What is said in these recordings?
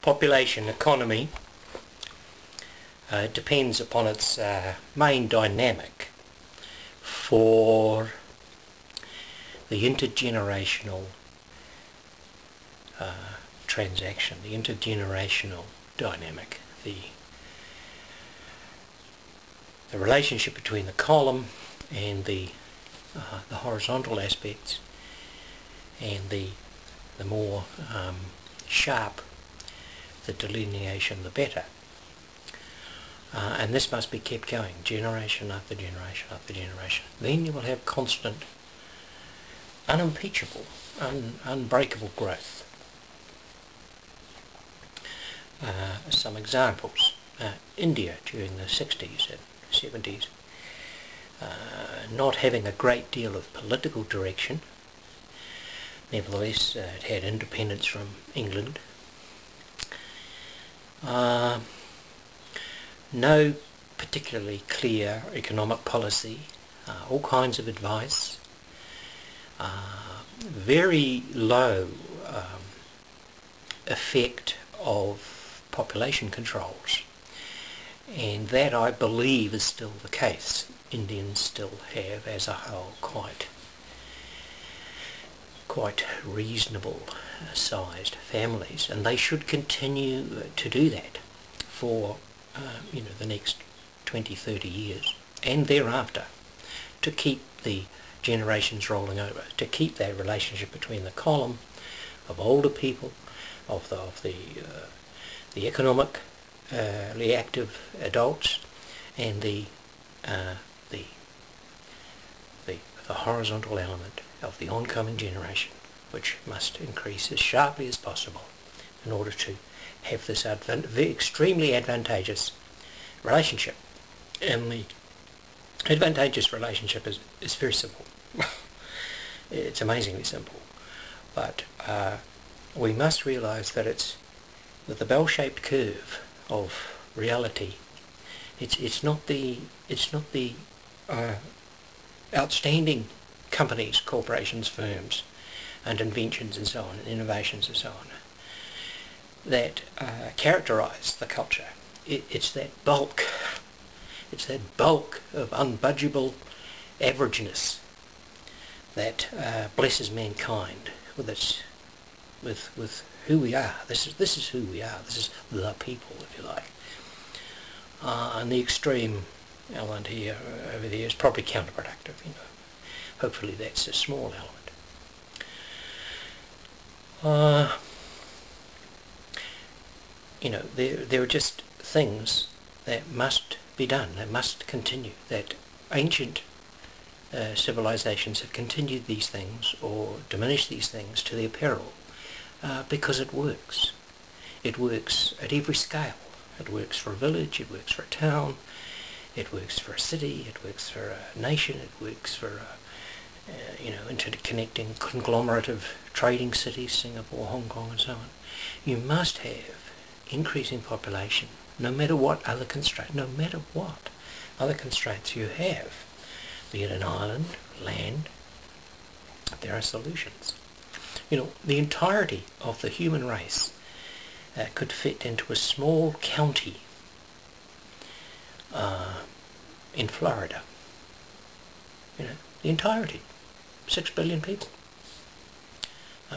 population economy depends upon its main dynamic for the intergenerational transaction, the intergenerational dynamic, the relationship between the column and the horizontal aspects, and the more sharp the delineation, the better. And this must be kept going, generation after generation after generation. Then you will have constant, unimpeachable, unbreakable growth. Some examples. India during the 60s and 70s, not having a great deal of political direction. Nevertheless, it had independence from England. No particularly clear economic policy, all kinds of advice, very low effect of population controls, and that, I believe, is still the case. Indians still have, as a whole, quite reasonable sized families, and they should continue to do that for the next 20-30 years and thereafter, to keep the generations rolling over, to keep that relationship between the column of older people, of the economically active adults, and the horizontal element of the oncoming generation, which must increase as sharply as possible in order to have this extremely advantageous relationship. And the advantageous relationship is very simple. It's amazingly simple, but we must realise that the bell-shaped curve of reality. It's not the outstanding companies, corporations, firms, and inventions and so on, and innovations and so on, that characterise the culture. It's that bulk. It's that bulk of unbudgeable averageness that blesses mankind with who we are. This is who we are. This is the people, if you like. And the extreme element here over there is probably counterproductive. Hopefully that's a small element. There are just things that must be done, that must continue, that ancient civilizations have continued these things or diminished these things to their peril, because it works. It works at every scale. It works for a village, it works for a town, it works for a city, it works for a nation, it works for interconnecting conglomerate of trading cities, Singapore, Hong Kong and so on. You must have increasing population, no matter what other constraints you have, be it an island, land. There are solutions. The entirety of the human race could fit into a small county in Florida. The entirety. 6 billion people.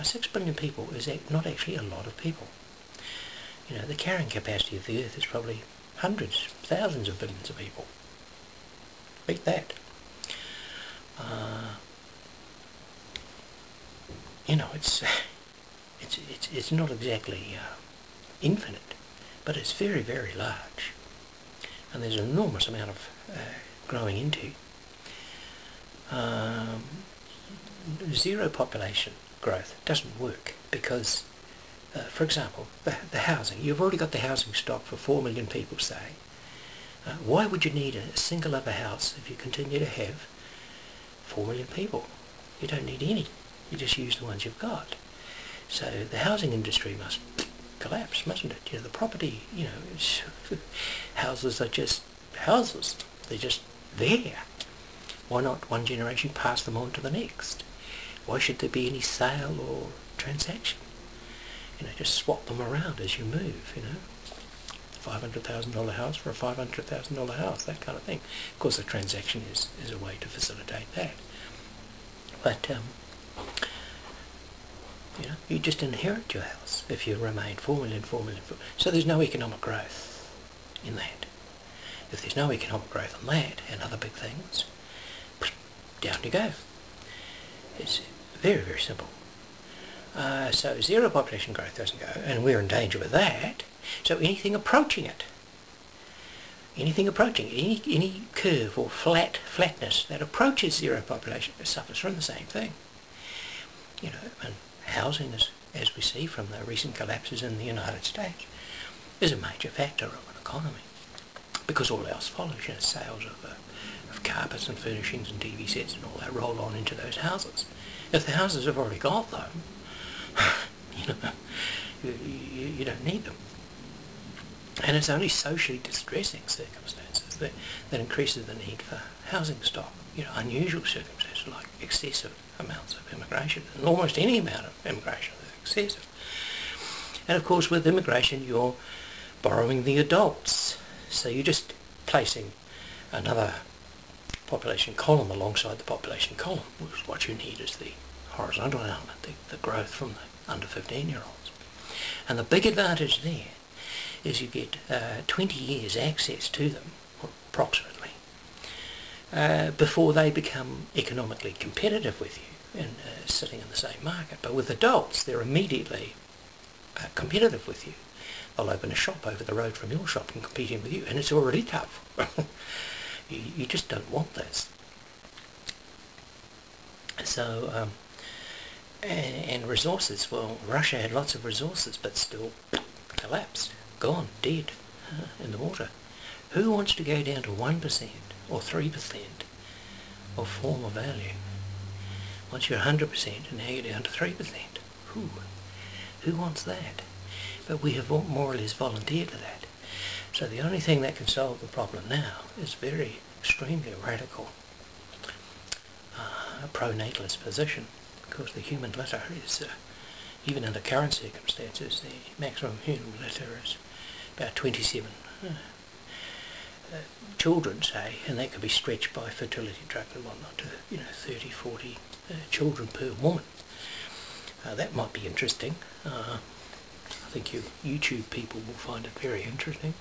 6 billion people is not actually a lot of people. The carrying capacity of the Earth is probably hundreds, thousands of billions of people. Beat that. It's not exactly infinite, but it's very, very large, and there's an enormous amount of growing into. Zero population growth doesn't work because, for example, the housing. You've already got the housing stock for 4 million people, say. Why would you need a single other house if you continue to have 4 million people? You don't need any. You just use the ones you've got. So the housing industry must collapse, mustn't it? The property, houses are just houses. They're just there. Why not one generation pass them on to the next? Why should there be any sale or transaction? just swap them around as you move, $500,000 house for a $500,000 house, that kind of thing. Of course, a transaction is a way to facilitate that. But, you just inherit your house if you remain 4 million. So there's no economic growth in that. If there's no economic growth on that and other big things, down you go. It's very, very simple. So zero population growth doesn't go, and we're in danger with that. So anything approaching it, any curve or flatness that approaches zero population suffers from the same thing. And housing, as we see from the recent collapses in the United States, is a major factor of an economy, because all else follows. Sales of carpets and furnishings and TV sets and all that roll on into those houses. If the houses have already got them, you don't need them. And it's only socially distressing circumstances that increases the need for housing stock. Unusual circumstances like excessive amounts of immigration, and almost any amount of immigration is excessive. And of course, with immigration, you're borrowing the adults, so you're just placing another population column alongside the population column. What you need is the horizontal element, the growth from the under 15-year-olds. And the big advantage there is you get 20 years access to them, approximately, before they become economically competitive with you and sitting in the same market. But with adults, they're immediately competitive with you. They'll open a shop over the road from your shop and competing with you, and it's already tough. You just don't want this. So, and resources, well, Russia had lots of resources, but still collapsed, gone, dead, in the water. Who wants to go down to 1% or 3% of former value? Once you're 100% and now you're down to 3%. Who wants that? But we have more or less volunteered for that. So the only thing that can solve the problem now is very extremely radical pro-natalist position, because the human litter is, even under current circumstances, the maximum human litter is about 27 children, say, and that could be stretched by fertility drugs and whatnot to 30, 40 children per woman. That might be interesting. I think you YouTube people will find it very interesting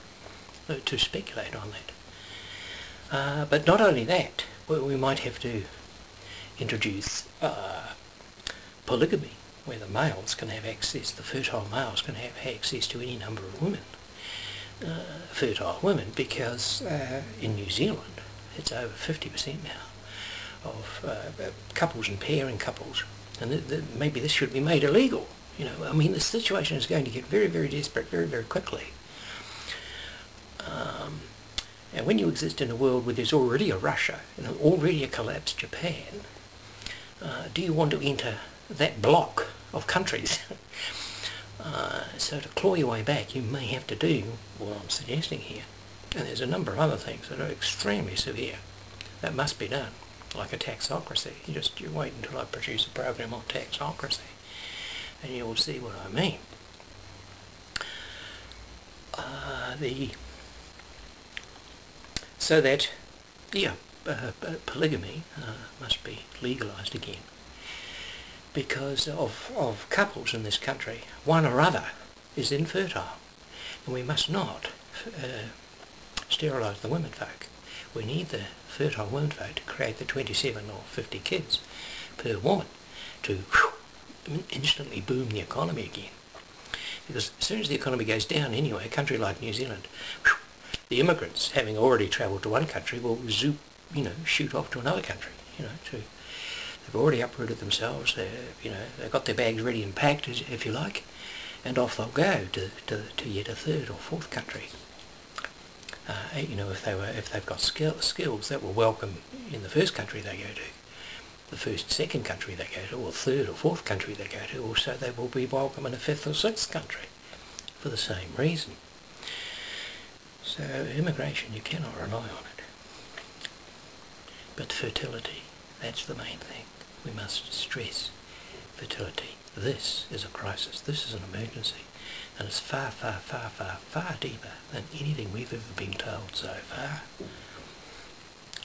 to speculate on that. But not only that, we might have to introduce polygamy, where the males can have access, the fertile males can have access to any number of women, fertile women, because in New Zealand it's over 50% now of couples and pairing couples, and maybe this should be made illegal. I mean, the situation is going to get very, very desperate very, very quickly. And when you exist in a world where there's already a Russia and already a collapsed Japan, do you want to enter that block of countries? So to claw your way back, you may have to do what I'm suggesting here. And there's a number of other things that are extremely severe that must be done, like a taxocracy. You wait until I produce a program on taxocracy, and you will see what I mean. So that, polygamy must be legalised again, because of couples in this country, one or other is infertile, and we must not sterilise the women folk. We need the fertile women folk to create the 27 or 50 kids per woman to instantly boom the economy again. Because as soon as the economy goes down anyway, a country like New Zealand, the immigrants, having already travelled to one country, will shoot off to another country. They've already uprooted themselves. They've got their bags ready and packed, if you like, and off they'll go to yet a third or fourth country. If they've got skills that were welcome in the first country they go to, the first, second country they go to, or third or fourth country they go to, also they will be welcome in a fifth or sixth country for the same reason. So immigration, you cannot rely on it. But fertility, that's the main thing. We must stress fertility. This is a crisis. This is an emergency. And it's far, far, far, far, far deeper than anything we've ever been told so far.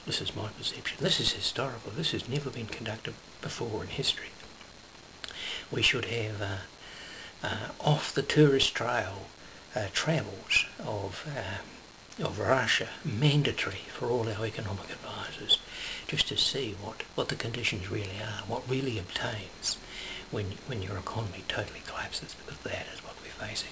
This is my perception. This is historical. This has never been conducted before in history. We should have off the tourist trail travels of Russia mandatory for all our economic advisors, just to see what the conditions really are, what really obtains when your economy totally collapses, because that is what we're facing.